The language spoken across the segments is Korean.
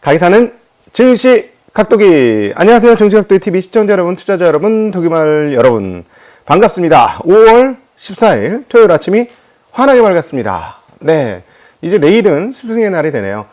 가기사는 증시 각도기. 안녕하세요. 증시각도기 TV 시청자 여러분, 투자자 여러분, 도기말 여러분, 반갑습니다. 5월 14일 토요일 아침이 환하게 밝았습니다. 네, 이제 내일은 스승의 날이 되네요.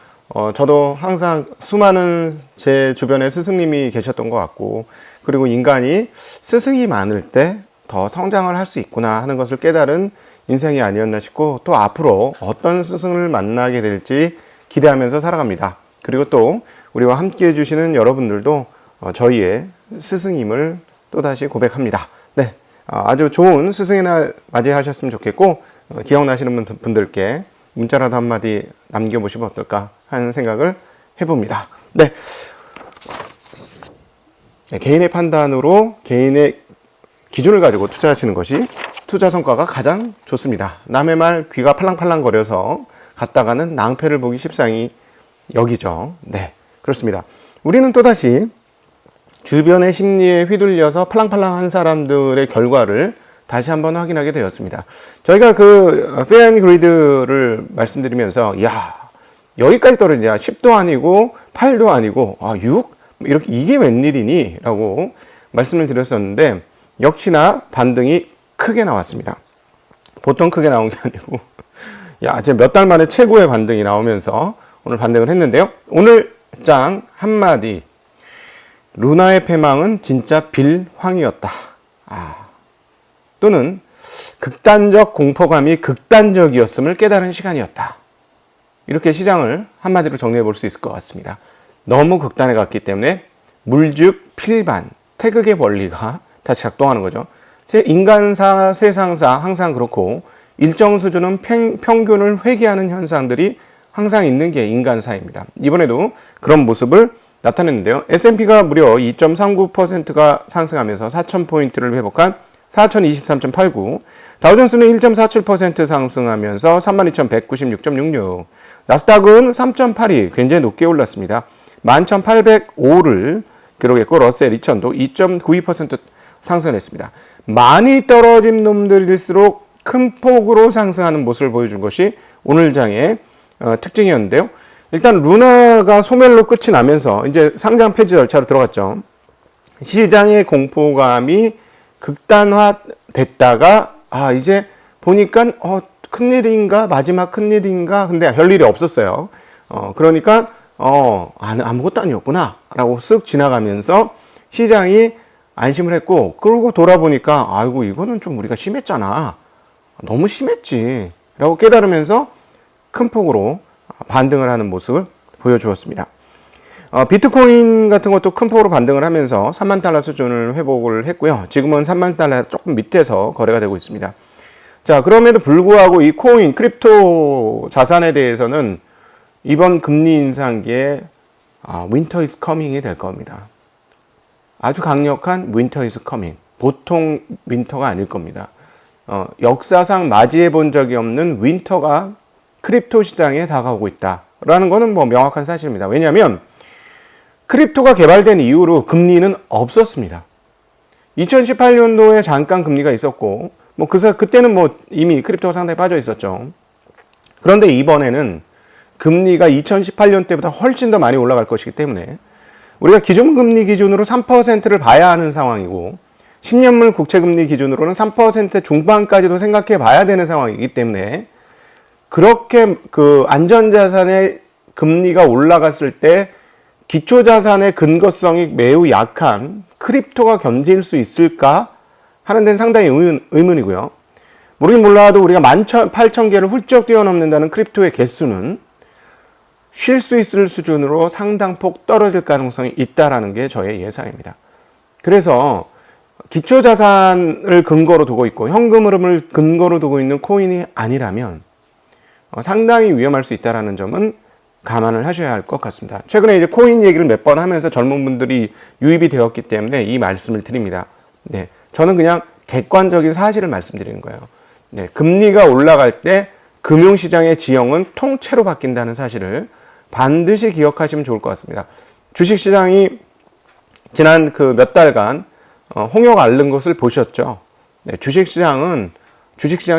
저도 항상 수많은 제 주변에 스승님이 계셨던 것 같고, 그리고 인간이 스승이 많을 때 더 성장을 할 수 있구나 하는 것을 깨달은 인생이 아니었나 싶고, 또 앞으로 어떤 스승을 만나게 될지 기대하면서 살아갑니다. 그리고 또 우리와 함께 해주시는 여러분들도 저희의 스승임을 또다시 고백합니다. 네, 아주 좋은 스승의 날 맞이하셨으면 좋겠고, 기억나시는 분들께 문자라도 한마디 남겨보시면 어떨까 하는 생각을 해봅니다. 네, 개인의 판단으로 개인의 기준을 가지고 투자하시는 것이 투자 성과가 가장 좋습니다. 남의 말 귀가 팔랑팔랑 거려서 갔다가는 낭패를 보기 십상이 여기죠. 네, 그렇습니다. 우리는 또다시 주변의 심리에 휘둘려서 팔랑팔랑한 사람들의 결과를 다시 한번 확인하게 되었습니다. 저희가 그 페어앤그리드를 말씀드리면서 여기까지 떨어지냐, 10도 아니고 8도 아니고 6? 이렇게 이게 웬일이니? 라고 말씀을 드렸었는데, 역시나 반등이 크게 나왔습니다. 보통 크게 나온 게 아니고 지금 몇 달 만에 최고의 반등이 나오면서 오늘 반등을 했는데요. 오늘 장 한마디, 루나의 패망은 진짜 빌황이었다. 또는 극단적 공포감이 극단적이었음을 깨달은 시간이었다. 이렇게 시장을 한마디로 정리해 볼 수 있을 것 같습니다. 너무 극단에 갔기 때문에 물즉 필반, 태극의 원리가 다시 작동하는 거죠. 인간사, 세상사 항상 그렇고 일정 수준은 평균을 회귀하는 현상들이 항상 있는 게 인간사입니다. 이번에도 그런 모습을 나타냈는데요. S&P가 무려 2.39%가 상승하면서 4,000포인트를 회복한 4,023.89, 다우존스는 1.47% 상승하면서 32,196.66, 나스닥은 3.82, 굉장히 높게 올랐습니다. 11,805를 기록했고, 러셀 2000도 2.92% 상승했습니다. 많이 떨어진 놈들일수록 큰 폭으로 상승하는 모습을 보여준 것이 오늘 장의 특징이었는데요. 일단 루나가 소멸로 끝이 나면서 이제 상장 폐지 절차로 들어갔죠. 시장의 공포감이 극단화됐다가 이제 보니까 큰일인가, 마지막 큰일인가, 근데 별일이 없었어요. 그러니까 아무것도 아니었구나 라고 쓱 지나가면서 시장이 안심을 했고, 그러고 돌아보니까 아이고 이거는 좀 우리가 심했잖아, 너무 심했지 라고 깨달으면서 큰 폭으로 반등을 하는 모습을 보여주었습니다. 비트코인 같은 것도 큰 폭으로 반등을 하면서 3만 달러 수준을 회복을 했고요. 지금은 3만 달러 조금 밑에서 거래가 되고 있습니다. 자, 그럼에도 불구하고 이 코인, 크립토 자산에 대해서는 이번 금리 인상기에 winter is coming이 될 겁니다. 아주 강력한 winter is coming. 보통 윈터가 아닐 겁니다. 역사상 맞이해 본 적이 없는 윈터가 크립토 시장에 다가오고 있다라는 것은 명확한 사실입니다. 왜냐하면 크립토가 개발된 이후로 금리는 없었습니다. 2018년도에 잠깐 금리가 있었고, 그때는 이미 크립토가 상당히 빠져 있었죠. 그런데 이번에는 금리가 2018년 때보다 훨씬 더 많이 올라갈 것이기 때문에 우리가 기존금리 기준으로 3%를 봐야 하는 상황이고, 10년물 국채금리 기준으로는 3% 중반까지도 생각해 봐야 되는 상황이기 때문에, 그렇게 안전자산의 금리가 올라갔을 때 기초자산의 근거성이 매우 약한 크립토가 견딜 수 있을까 하는 데는 상당히 의문이고요. 모르긴 몰라도 우리가 18,000개를 훌쩍 뛰어넘는다는 크립토의 개수는 쉴 수 있을 수준으로 상당폭 떨어질 가능성이 있다는 게 저의 예상입니다. 그래서 기초자산을 근거로 두고 있고 현금 흐름을 근거로 두고 있는 코인이 아니라면 상당히 위험할 수 있다는 점은 감안을 하셔야 할 것 같습니다. 최근에 이제 코인 얘기를 몇 번 하면서 젊은 분들이 유입이 되었기 때문에 이 말씀을 드립니다. 네, 저는 그냥 객관적인 사실을 말씀드리는 거예요. 네, 금리가 올라갈 때 금융시장의 지형은 통째로 바뀐다는 사실을 반드시 기억하시면 좋을 것 같습니다. 주식시장이 지난 몇 달간 홍역 앓는 것을 보셨죠. 네, 주식시장,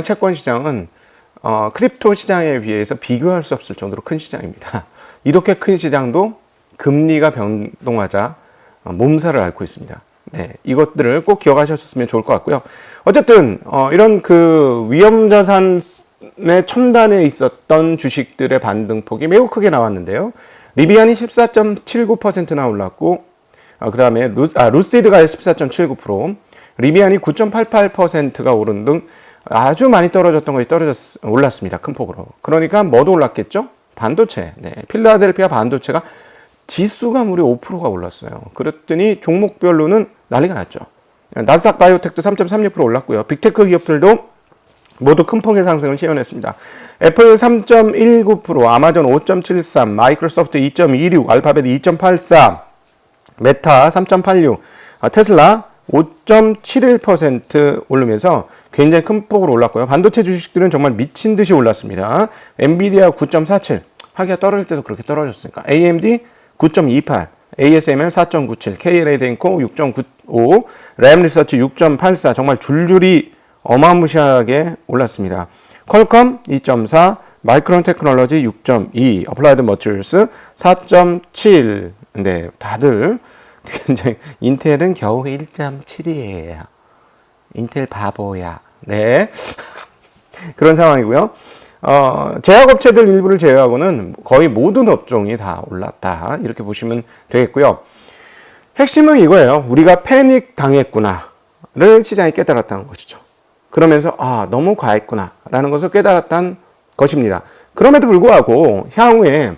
채권시장은 크립토 시장에 비해서 비교할 수 없을 정도로 큰 시장입니다. 이렇게 큰 시장도 금리가 변동하자 몸살을 앓고 있습니다. 네, 이것들을 꼭 기억하셨으면 좋을 것 같고요. 어쨌든 이런 그 위험자산의 첨단에 있었던 주식들의 반등폭이 매우 크게 나왔는데요. 리비안이 14.79%나 올랐고, 그 다음에 루시드가 14.79%, 리비안이 9.88%가 오른 등 아주 많이 떨어졌던 것이 올랐습니다. 큰 폭으로. 그러니까 뭐도 올랐겠죠? 반도체. 네, 필라델피아 반도체가 지수가 무려 5%가 올랐어요. 그랬더니 종목별로는 난리가 났죠. 나스닥 바이오텍도 3.36% 올랐고요. 빅테크 기업들도 모두 큰 폭의 상승을 시현했습니다. 애플 3.19%, 아마존 5.73%, 마이크로소프트 2.26%, 알파벳 2.84%, 메타 3.86%, 테슬라 5.71% 오르면서 굉장히 큰 폭으로 올랐고요. 반도체 주식들은 정말 미친 듯이 올랐습니다. 엔비디아 9.47%, 하기가 떨어질 때도 그렇게 떨어졌으니까. AMD 9.28%, ASML 4.97%, KLA-덴코 6.95%, 램리서치 6.84%, 정말 줄줄이 어마무시하게 올랐습니다. 퀄컴 2.4%, 마이크론 테크놀로지 6.2%, 어플라이드 머티리얼스 4.7%. 네, 다들 굉장히 인텔은 겨우 1.7이에요. 인텔 바보야. 네. 그런 상황이고요. 제약업체들 일부를 제외하고는 거의 모든 업종이 다 올랐다. 이렇게 보시면 되겠고요. 핵심은 이거예요. 우리가 패닉 당했구나를 시장이 깨달았다는 것이죠. 그러면서 너무 과했구나 라는 것을 깨달았다는 것입니다. 그럼에도 불구하고 향후에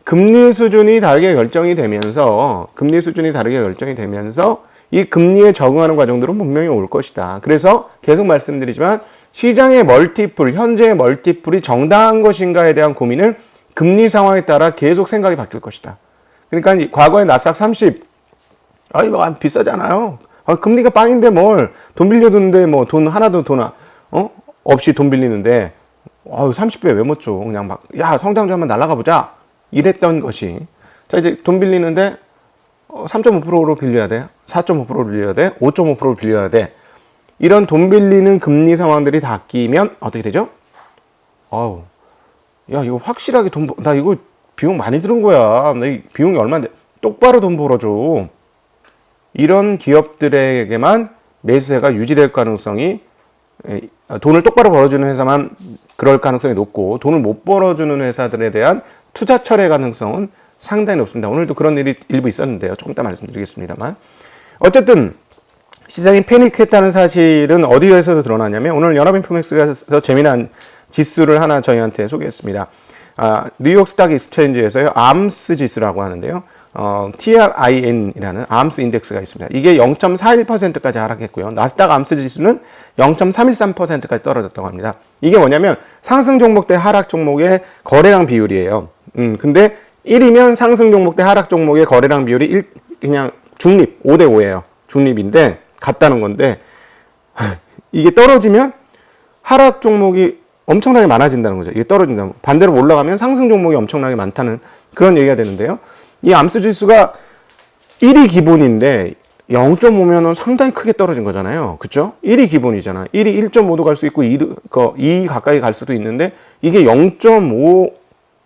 금리 수준이 다르게 결정이 되면서 이 금리에 적응하는 과정들은 분명히 올 것이다. 그래서 계속 말씀드리지만 시장의 멀티플, 현재의 멀티플이 정당한 것인가에 대한 고민은 금리 상황에 따라 계속 생각이 바뀔 것이다. 그러니까 과거에 나스닥 30, 이거 비싸잖아요. 금리가 빵인데 뭘 돈 빌려두는데 뭐 돈 하나도 없이 돈 빌리는데 30배 왜 못 줘? 그냥 막 성장주 한번 날아가 보자. 이랬던 것이 자 이제 돈 빌리는데 3.5%로 빌려야 돼. 4.5%로 빌려야 돼. 5.5%로 빌려야 돼. 이런 돈 빌리는 금리 상황들이 바뀌면 어떻게 되죠? 이거 확실하게 나 이거 비용 많이 드는 거야. 나 이 비용이 얼마인데 똑바로 돈 벌어줘. 이런 기업들에게만 매수세가 유지될 가능성이 돈을 똑바로 벌어주는 회사만 그럴 가능성이 높고 돈을 못 벌어주는 회사들에 대한 투자 철회 가능성은 상당히 높습니다. 오늘도 그런 일이 일부 있었는데요. 조금 이따 말씀드리겠습니다만 어쨌든 시장이 패닉했다는 사실은 어디에서도 드러나냐면 오늘 연합인포맥스에서 재미난 지수를 하나 저희한테 소개했습니다. 뉴욕 스탁 익스체인지에서요. 암스 지수라고 하는데요. TRIN이라는 암스 인덱스가 있습니다. 이게 0.41%까지 하락했고요. 나스닥 암스 지수는 0.313%까지 떨어졌다고 합니다. 이게 뭐냐면 상승 종목 대 하락 종목의 거래량 비율이에요. 근데 1이면 상승 종목 대 하락 종목의 거래량 비율이 그냥 중립, 5대5예요. 중립인데 같다는 건데 이게 떨어지면 하락 종목이 엄청나게 많아진다는 거죠. 이게 떨어진다면. 반대로 올라가면 상승 종목이 엄청나게 많다는 그런 얘기가 되는데요. 이 암스 지수가 1이 기본인데 0.5면은 상당히 크게 떨어진 거잖아요. 그쵸? 1이 기본이잖아. 1이 1.5도 갈 수 있고 2 가까이 갈 수도 있는데 이게 0.5,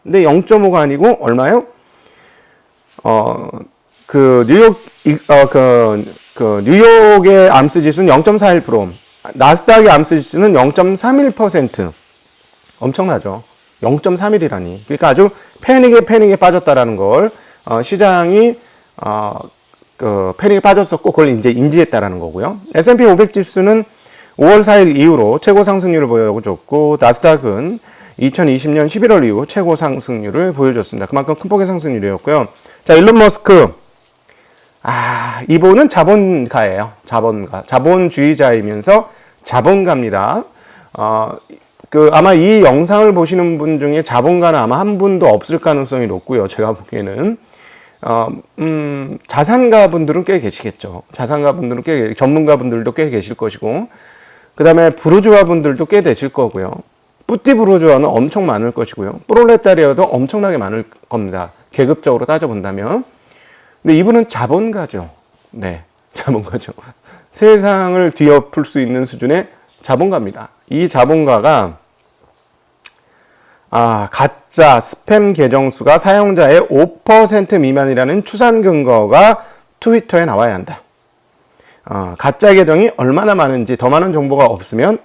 근데 0.5가 아니고 얼마요? 뉴욕의 암스 지수는 0.41%, 나스닥의 암스 지수는 0.31%. 엄청나죠? 0.31이라니. 그러니까 아주 패닉에 빠졌다라는 걸, 시장이, 패닉에 빠졌었고, 그걸 이제 인지했다라는 거고요. S&P 500 지수는 5월 4일 이후로 최고 상승률을 보여줬고, 나스닥은 2020년 11월 이후 최고 상승률을 보여줬습니다. 그만큼 큰 폭의 상승률이었고요. 자, 일론 머스크. 이분은 자본가예요. 자본주의자이면서 자본가입니다. 아마 이 영상을 보시는 분 중에 자본가는 아마 한 분도 없을 가능성이 높고요. 제가 보기에는. 자산가 분들은 꽤 계시겠죠. 전문가 분들도 꽤 계실 것이고, 그 다음에 부르주아 분들도 꽤 되실 거고요. 뿌띠 부르주아는 엄청 많을 것이고요. 프롤레타리아도 엄청나게 많을 겁니다. 계급적으로 따져본다면. 근데 이분은 자본가죠. 네, 자본가죠. 세상을 뒤엎을 수 있는 수준의 자본가입니다. 이 자본가가 가짜 스팸 계정 수가 사용자의 5% 미만이라는 추산 근거가 트위터에 나와야 한다. 가짜 계정이 얼마나 많은지 더 많은 정보가 없으면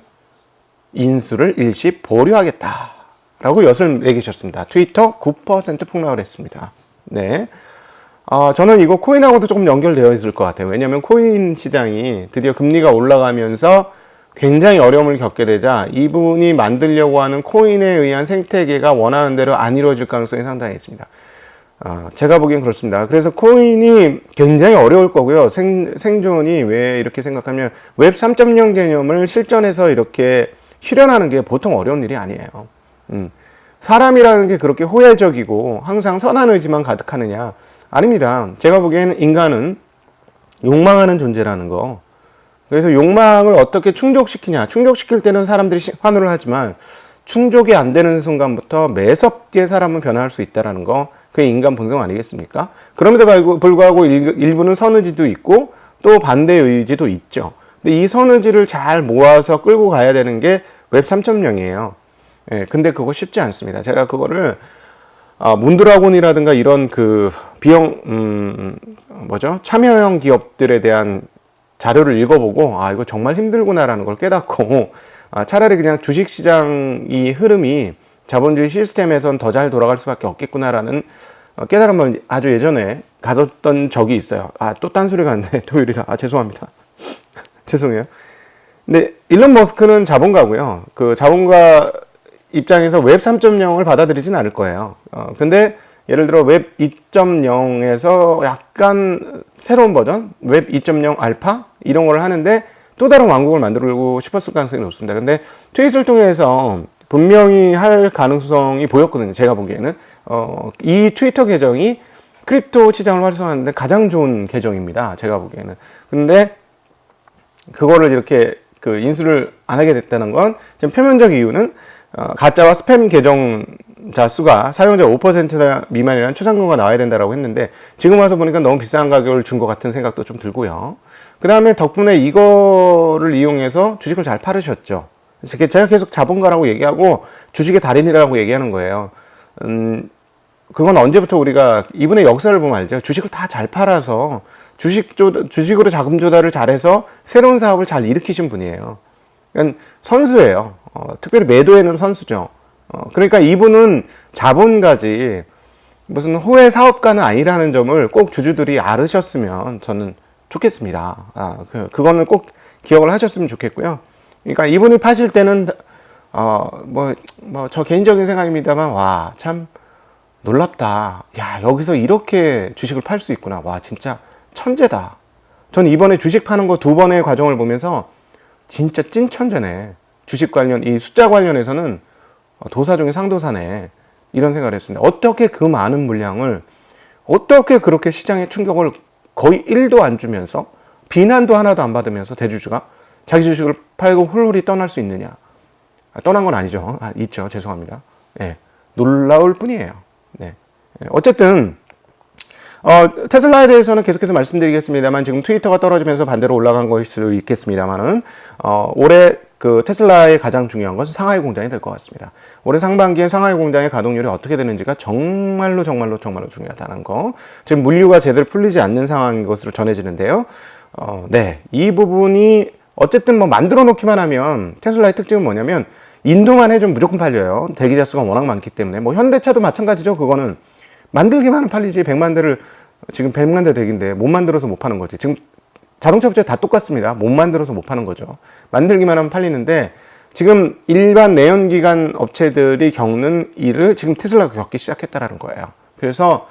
인수를 일시 보류하겠다. 라고 엿을 매기셨습니다. 트위터 9% 폭락을 했습니다. 네. 저는 이거 코인하고도 조금 연결되어 있을 것 같아요. 왜냐하면 코인 시장이 드디어 금리가 올라가면서 굉장히 어려움을 겪게 되자 이분이 만들려고 하는 코인에 의한 생태계가 원하는 대로 안 이루어질 가능성이 상당히 있습니다. 제가 보기엔 그렇습니다. 그래서 코인이 굉장히 어려울 거고요. 생존이 왜 이렇게 생각하면 웹 3.0 개념을 실전에서 이렇게 실현하는 게 보통 어려운 일이 아니에요. 사람이라는 게 그렇게 호혜적이고 항상 선한 의지만 가득하느냐? 아닙니다. 제가 보기에는 인간은 욕망하는 존재라는 거. 그래서 욕망을 어떻게 충족시키냐. 충족시킬 때는 사람들이 환호를 하지만 충족이 안 되는 순간부터 매섭게 사람은 변화할 수 있다는 거. 그게 인간 본성 아니겠습니까? 그럼에도 불구하고 일부는 선의지도 있고 또 반대 의지도 있죠. 근데 이 선의지를 잘 모아서 끌고 가야 되는 게 웹 3.0이에요. 예, 근데 그거 쉽지 않습니다. 제가 그거를 몬드라곤이라든가 이런 그 참여형 기업들에 대한 자료를 읽어보고 이거 정말 힘들구나라는 걸 깨닫고 차라리 그냥 주식시장이 흐름이 자본주의 시스템에선 더 잘 돌아갈 수밖에 없겠구나라는 깨달음을 아주 예전에 가졌던 적이 있어요. 또 딴소리가 안 돼. 토요일이라. 죄송합니다. 죄송해요. 근데 일론 머스크는 자본가고요. 그 자본가 입장에서 웹 3.0을 받아들이진 않을 거예요. 근데 예를 들어 웹 2.0에서 약간 새로운 버전, 웹 2.0 알파 이런 걸 하는데 또 다른 왕국을 만들고 싶었을 가능성이 높습니다. 근데 트윗을 통해서 분명히 할 가능성이 보였거든요. 제가 보기에는 이 트위터 계정이 크립토 시장을 활성화하는데 가장 좋은 계정입니다. 제가 보기에는. 근데 그거를 이렇게 인수를 안 하게 됐다는 건 지금 표면적 이유는 가짜와 스팸 계정자 수가 사용자 5% 미만이라는 추산근거가 나와야 된다고 했는데 지금 와서 보니까 너무 비싼 가격을 준 것 같은 생각도 좀 들고요. 그 다음에 덕분에 이거를 이용해서 주식을 잘 팔으셨죠. 제가 계속 자본가라고 얘기하고 주식의 달인이라고 얘기하는 거예요. 그건 언제부터 우리가 이분의 역사를 보면 알죠. 주식을 다 잘 팔아서 주식으로 자금 조달을 잘해서 새로운 사업을 잘 일으키신 분이에요. 그러니까 선수예요. 특별히 매도에는 선수죠. 그러니까 이분은 자본가지 무슨 호혜 사업가는 아니라는 점을 꼭 주주들이 알으셨으면 저는 좋겠습니다. 그거는 꼭 기억을 하셨으면 좋겠고요. 그러니까 이분이 파실 때는 저 개인적인 생각입니다만 참 놀랍다. 여기서 이렇게 주식을 팔 수 있구나. 진짜 천재다. 전 이번에 주식 파는 거 2번의 과정을 보면서 진짜 찐 천재네. 주식 관련, 이 숫자 관련해서는 도사 중에 상도사네. 이런 생각을 했습니다. 어떻게 그 많은 물량을 어떻게 그렇게 시장에 충격을 거의 1도 안 주면서 비난도 하나도 안 받으면서 대주주가 자기 주식을 팔고 훌훌히 떠날 수 있느냐. 떠난 건 아니죠. 있죠. 죄송합니다. 네. 놀라울 뿐이에요. 네. 어쨌든 테슬라에 대해서는 계속해서 말씀드리겠습니다만 지금 트위터가 떨어지면서 반대로 올라간 것일 수도 있겠습니다만은 올해 그 테슬라의 가장 중요한 것은 상하이 공장이 될 것 같습니다. 올해 상반기에 상하이 공장의 가동률이 어떻게 되는지가 정말로 중요하다는 거. 지금 물류가 제대로 풀리지 않는 상황인 것으로 전해지는데요. 네, 이 부분이 어쨌든 만들어 놓기만 하면 테슬라의 특징은 뭐냐면 인도만 해좀 무조건 팔려요. 대기자 수가 워낙 많기 때문에. 현대차도 마찬가지죠. 그거는 만들기만 하면 팔리지. 100만 대를 지금 100만 대 대기인데 못 만들어서 못 파는 거지. 지금 자동차 업체 다 똑같습니다. 못 만들어서 못 파는 거죠. 만들기만 하면 팔리는데 지금 일반 내연기관 업체들이 겪는 일을 지금 테슬라가 겪기 시작했다라는 거예요. 그래서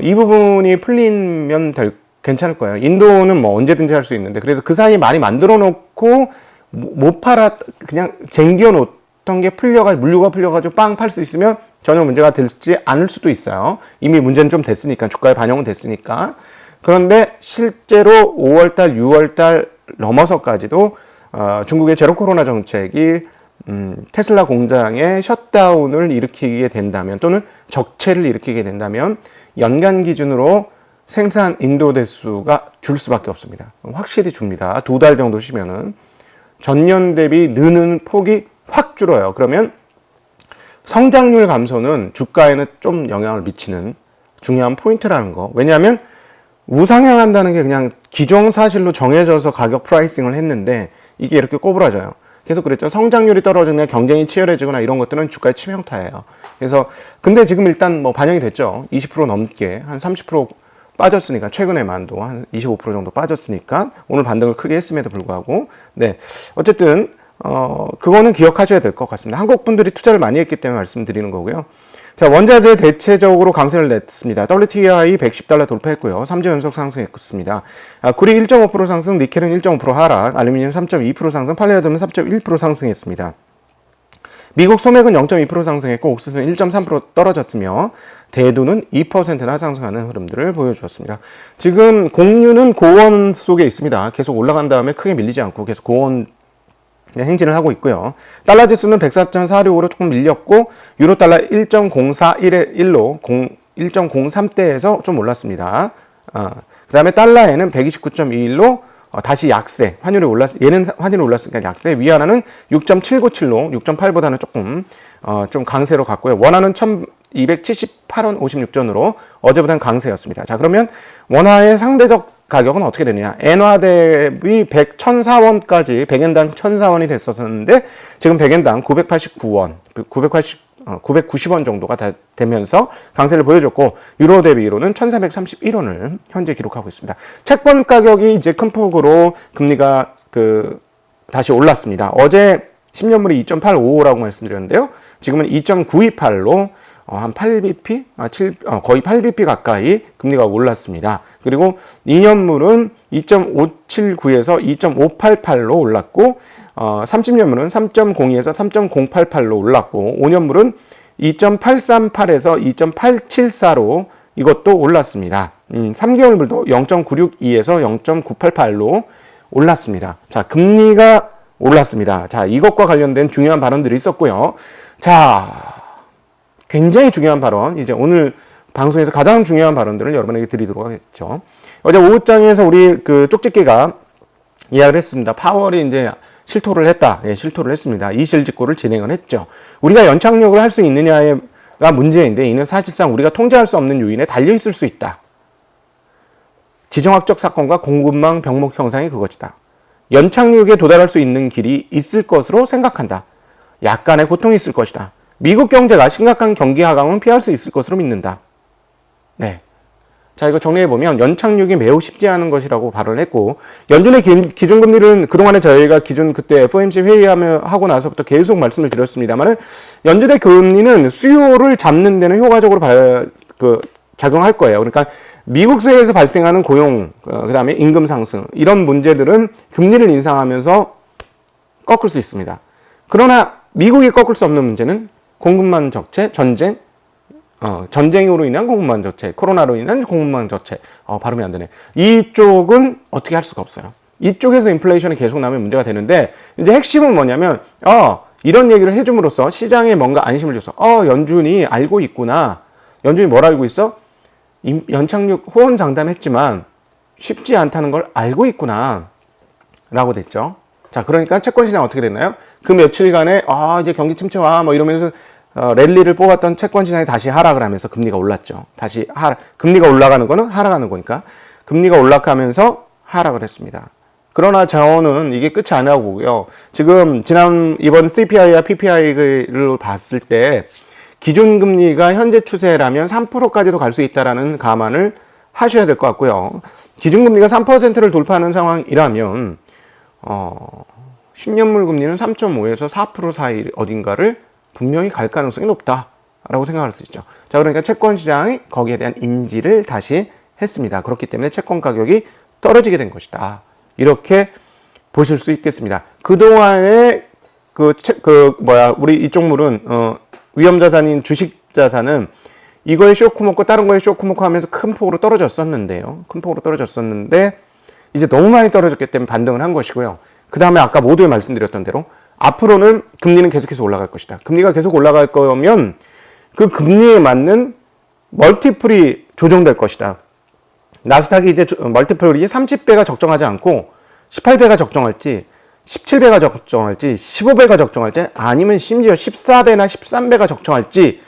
이 부분이 풀리면 괜찮을 거예요. 인도는 언제든지 할 수 있는데 그래서 그 사이에 많이 만들어 놓고 못 팔아 그냥 쟁겨 놓던 게 물류가 풀려가지고 빵 팔 수 있으면 전혀 문제가 되지 않을 수도 있어요. 이미 문제는 좀 됐으니까 주가에 반영은 됐으니까. 그런데 실제로 5월달, 6월달 넘어서까지도 중국의 제로 코로나 정책이 테슬라 공장의 셧다운을 일으키게 된다면 또는 적체를 일으키게 된다면 연간 기준으로 생산 인도 대수가 줄 수밖에 없습니다. 확실히 줍니다. 2달 정도 쉬면은 전년 대비 느는 폭이 확 줄어요. 그러면 성장률 감소는 주가에는 좀 영향을 미치는 중요한 포인트라는 거. 왜냐하면 우상향한다는 게 그냥 기정사실로 정해져서 가격 프라이싱을 했는데 이게 이렇게 꼬부라져요. 계속 그랬죠. 성장률이 떨어지거나 경쟁이 치열해지거나 이런 것들은 주가의 치명타예요. 그래서 근데 지금 일단 뭐 반영이 됐죠. 20% 넘게 한 30% 빠졌으니까 최근에만도 한 25% 정도 빠졌으니까 오늘 반등을 크게 했음에도 불구하고 네 어쨌든 그거는 기억하셔야 될 것 같습니다. 한국 분들이 투자를 많이 했기 때문에 말씀드리는 거고요. 자, 원자재 대체적으로 강세를 냈습니다. WTI 110달러 돌파했고요. 3주 연속 상승했습니다. 구리 1.5% 상승, 니켈은 1.5% 하락, 알루미늄 3.2% 상승, 팔레오돔은 3.1% 상승했습니다. 미국 소맥은 0.2% 상승했고 옥수수는 1.3% 떨어졌으며 대두는 2%나 상승하는 흐름들을 보여주었습니다. 지금 공유는 고원 속에 있습니다. 계속 올라간 다음에 크게 밀리지 않고 계속 고원 행진을 하고 있고요. 달러 지수는 104.46으로 조금 밀렸고 유로 달러 1.041로 1.03대에서 좀 올랐습니다. 그 다음에 달러에는 129.21로 다시 약세, 환율이 얘는 환율이 올랐으니까 약세, 위안화는 6.797로 6.8보다는 조금 좀 강세로 갔고요. 원화는 1278원 56전으로 어제보다는 강세였습니다. 자, 그러면 원화의 상대적 가격은 어떻게 되느냐? 엔화 대비 1,004원까지 100엔당 1,004원이 됐었는데 지금 100엔당 989원, 990원 정도가 되면서 강세를 보여줬고 유로 대비 유로는 1,431원을 현재 기록하고 있습니다. 채권 가격이 이제 큰 폭으로 금리가 다시 올랐습니다. 어제 10년물이 2.855라고 말씀드렸는데요. 지금은 2.928로 한 8bp, 거의 8bp 가까이 금리가 올랐습니다. 그리고 2년물은 2.579에서 2.588로 올랐고 30년물은 3.02에서 3.088로 올랐고 5년물은 2.838에서 2.874로 이것도 올랐습니다. 3개월물도 0.962에서 0.988로 올랐습니다. 자, 금리가 올랐습니다. 자, 이것과 관련된 중요한 발언들이 있었고요. 자, 굉장히 중요한 발언, 이제 오늘 방송에서 가장 중요한 발언들을 여러분에게 드리도록 하겠죠. 어제 오후장에서 우리 쪽집게가 이야기를 했습니다. 파월이 이제 실토를 했다. 예, 실토를 했습니다. 이실직고를 진행을 했죠. 우리가 연착륙을 할 수 있느냐가 문제인데 이는 사실상 우리가 통제할 수 없는 요인에 달려 있을 수 있다. 지정학적 사건과 공급망 병목 형상이 그것이다. 연착륙에 도달할 수 있는 길이 있을 것으로 생각한다. 약간의 고통이 있을 것이다. 미국 경제가 심각한 경기 하강은 피할 수 있을 것으로 믿는다. 네. 자, 이거 정리해보면 연착륙이 매우 쉽지 않은 것이라고 발언을 했고 연준의 기준금리는 그동안에 저희가 그때 FOMC 회의하고 나서부터 계속 말씀을 드렸습니다만 연준의 금리는 수요를 잡는 데는 효과적으로 작용할 거예요. 그러니까 미국 사회에서 발생하는 고용, 그 다음에 임금 상승 이런 문제들은 금리를 인상하면서 꺾을 수 있습니다. 그러나 미국이 꺾을 수 없는 문제는 공급망 적체, 전쟁으로 인한 공급망 적체, 코로나로 인한 공급망 적체. 발음이 안 되네. 이쪽은 어떻게 할 수가 없어요. 이쪽에서 인플레이션이 계속 나면 문제가 되는데, 이제 핵심은 뭐냐면, 이런 얘기를 해줌으로써 시장에 뭔가 안심을 줬어. 연준이 알고 있구나. 연준이 뭘 알고 있어? 연착륙 호언장담했지만 쉽지 않다는 걸 알고 있구나. 라고 됐죠. 자, 그러니까 채권 시장 어떻게 됐나요? 그 며칠간에, 이제 경기 침체와 뭐 이러면서 랠리를 뽑았던 채권 시장이 다시 하락을 하면서 금리가 올랐죠. 다시 금리가 올라가는 거는 하락하는 거니까 금리가 올라가면서 하락을 했습니다. 그러나 저는 이게 끝이 아니라고 보고요. 지금 이번 CPI와 PPI를 봤을 때 기준금리가 현재 추세라면 3%까지도 갈 수 있다라는 감안을 하셔야 될 것 같고요. 기준금리가 3%를 돌파하는 상황이라면 10년물 금리는 3.5에서 4% 사이 어딘가를 분명히 갈 가능성이 높다라고 생각할 수 있죠. 자, 그러니까 채권 시장이 거기에 대한 인지를 다시 했습니다. 그렇기 때문에 채권 가격이 떨어지게 된 것이다. 이렇게 보실 수 있겠습니다. 그동안에 우리 이쪽 물은 위험자산인 주식자산은 이거에 쇼크 먹고 다른 거에 쇼크 먹고 하면서 큰 폭으로 떨어졌었는데요. 큰 폭으로 떨어졌었는데 이제 너무 많이 떨어졌기 때문에 반등을 한 것이고요. 그 다음에 아까 모두에 말씀드렸던 대로 앞으로는 금리는 계속해서 올라갈 것이다. 금리가 계속 올라갈 거면 그 금리에 맞는 멀티플이 조정될 것이다. 나스닥이 이제 멀티플이 30배가 적정하지 않고 18배가 적정할지 17배가 적정할지 15배가 적정할지 아니면 심지어 14배나 13배가 적정할지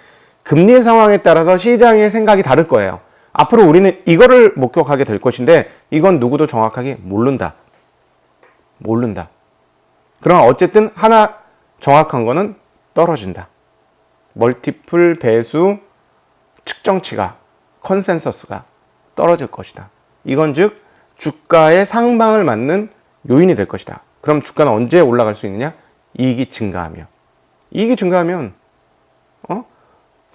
금리 상황에 따라서 시장의 생각이 다를 거예요. 앞으로 우리는 이거를 목격하게 될 것인데 이건 누구도 정확하게 모른다. 그러나 어쨌든 하나 정확한 거는 떨어진다. 멀티플 배수 측정치가 컨센서스가 떨어질 것이다. 이건 즉 주가의 상방을 맞는 요인이 될 것이다. 그럼 주가는 언제 올라갈 수 있느냐? 이익이 증가하면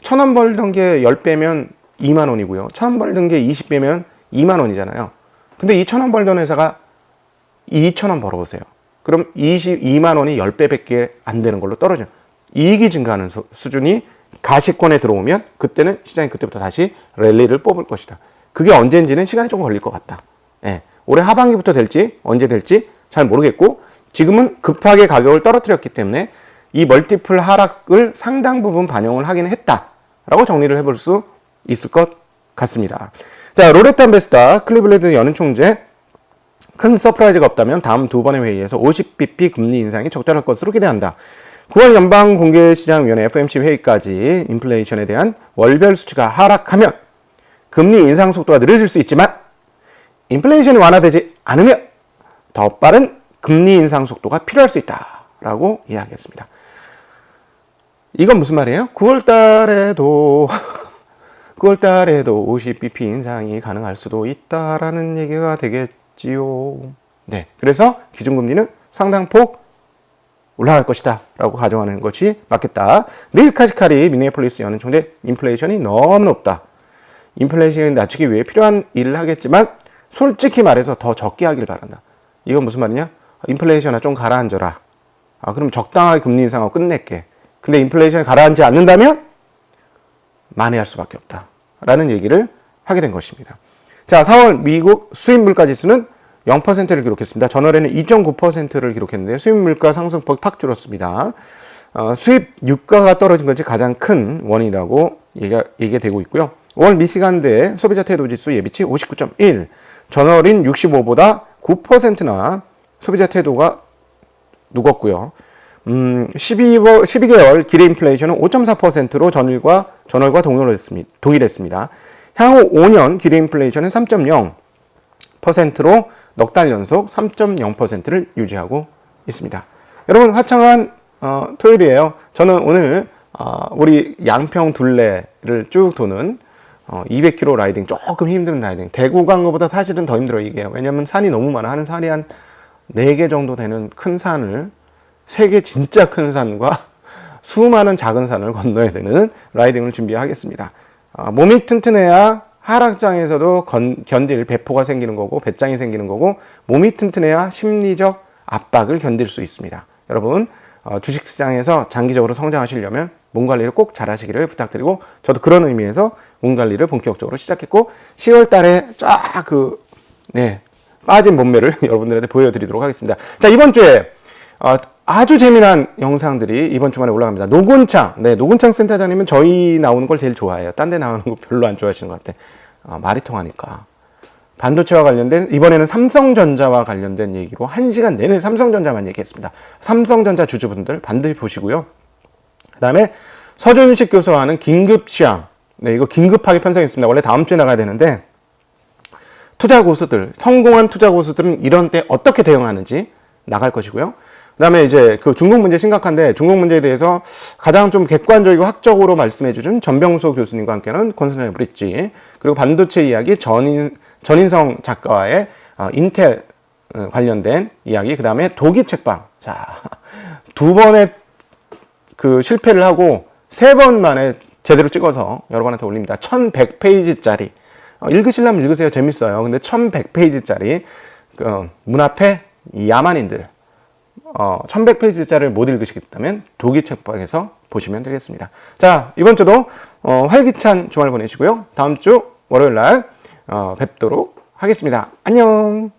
1,000원 벌던 게 10배면 2만 원이고요. 1,000원 벌던 게 20배면 2만 원이잖아요. 근데 2,000원 벌던 회사가 2,000원 벌어보세요. 그럼 22만 원이 10배밖에 안 되는 걸로 떨어져요. 이익이 증가하는 수준이 가시권에 들어오면 그때는 시장이 그때부터 다시 랠리를 뽑을 것이다. 그게 언제인지는 시간이 조금 걸릴 것 같다. 예, 올해 하반기부터 될지 언제 될지 잘 모르겠고 지금은 급하게 가격을 떨어뜨렸기 때문에 이 멀티플 하락을 상당 부분 반영을 하긴 했다라고 정리를 해볼 수 있을 것 같습니다. 자, 로레타 베스타 클리블랜드 연은 총재 큰 서프라이즈가 없다면 다음 두 번의 회의에서 50bp 금리 인상이 적절할 것으로 기대한다. 9월 연방공개시장위원회 FOMC 회의까지 인플레이션에 대한 월별 수치가 하락하면 금리 인상 속도가 느려질 수 있지만 인플레이션이 완화되지 않으면 더 빠른 금리 인상 속도가 필요할 수 있다라고 이야기했습니다. 이건 무슨 말이에요? 9월 달에도 50bp 인상이 가능할 수도 있다라는 얘기가 되겠지요. 네, 그래서 기준금리는 상당폭 올라갈 것이다 라고 가정하는 것이 맞겠다. 닐 카시카리 미네폴리스 연은 총재 인플레이션이 너무 높다. 인플레이션을 낮추기 위해 필요한 일을 하겠지만 솔직히 말해서 더 적게 하길 바란다. 이건 무슨 말이냐? 인플레이션아 좀 가라앉아라. 그럼 적당하게 금리 인상하고 끝낼게. 근데 인플레이션이 가라앉지 않는다면 만회할 수밖에 없다. 라는 얘기를 하게 된 것입니다. 자, 4월 미국 수입 물가 지수는 0%를 기록했습니다. 전월에는 2.9%를 기록했는데 수입 물가 상승폭이 팍 줄었습니다. 수입 유가가 떨어진 것이 가장 큰 원인이라고 얘기가 되고 있고요. 5월 미시간대 소비자 태도 지수 예비치 59.1, 전월인 65보다 9%나 소비자 태도가 누웠고요. 12개월 기대 인플레이션은 5.4%로 전월과 동일했습니다. 향후 5년 기대 인플레이션은 3.0%로 넉 달 연속 3.0%를 유지하고 있습니다. 여러분 화창한 토요일이에요. 저는 오늘 우리 양평 둘레를 쭉 도는 200km 라이딩, 조금 힘든 라이딩. 대구 간 것보다 사실은 더 힘들어요, 이게. 왜냐면 산이 너무 많아. 한 산이 한 4개 정도 되는 큰 산을, 3개 진짜 큰 산과 수많은 작은 산을 건너야 되는 라이딩을 준비하겠습니다. 몸이 튼튼해야 하락장에서도 견딜 배포가 생기는 거고, 배짱이 생기는 거고, 몸이 튼튼해야 심리적 압박을 견딜 수 있습니다. 여러분, 주식시장에서 장기적으로 성장하시려면 몸 관리를 꼭 잘 하시기를 부탁드리고, 저도 그런 의미에서 몸 관리를 본격적으로 시작했고 10월 달에 쫙 빠진 몸매를 여러분들한테 보여드리도록 하겠습니다. 자, 이번 주에 아주 재미난 영상들이 이번 주말에 올라갑니다. 노근창 센터장님은 저희 나오는 걸 제일 좋아해요. 딴 데 나오는 거 별로 안 좋아하시는 것 같아. 말이 통하니까. 반도체와 관련된, 이번에는 삼성전자와 관련된 얘기로 1시간 내내 삼성전자만 얘기했습니다. 삼성전자 주주분들 반드시 보시고요. 그 다음에 서준식 교수와 하는 긴급시황. 네, 이거 긴급하게 편성했습니다. 원래 다음 주에 나가야 되는데, 투자 고수들, 성공한 투자 고수들은 이런 때 어떻게 대응하는지 나갈 것이고요. 그 다음에 이제 그 중국 문제 심각한데, 중국 문제에 대해서 가장 좀 객관적이고 학적으로 말씀해 주신 전병소 교수님과 함께하는 컨설팅 브릿지, 그리고 반도체 이야기 전인성 작가와의 인텔 관련된 이야기, 그 다음에 독일 책방. 자, 2번의 그 실패를 하고 3번 만에 제대로 찍어서 여러분한테 올립니다. 1100페이지짜리. 읽으시려면 읽으세요. 재밌어요. 근데 1100페이지짜리 문 앞에 야만인들 1100페이지짜리를 못 읽으시겠다면 독일 책방에서 보시면 되겠습니다. 자, 이번 주도 활기찬 주말 보내시고요. 다음 주 월요일 날 뵙도록 하겠습니다. 안녕.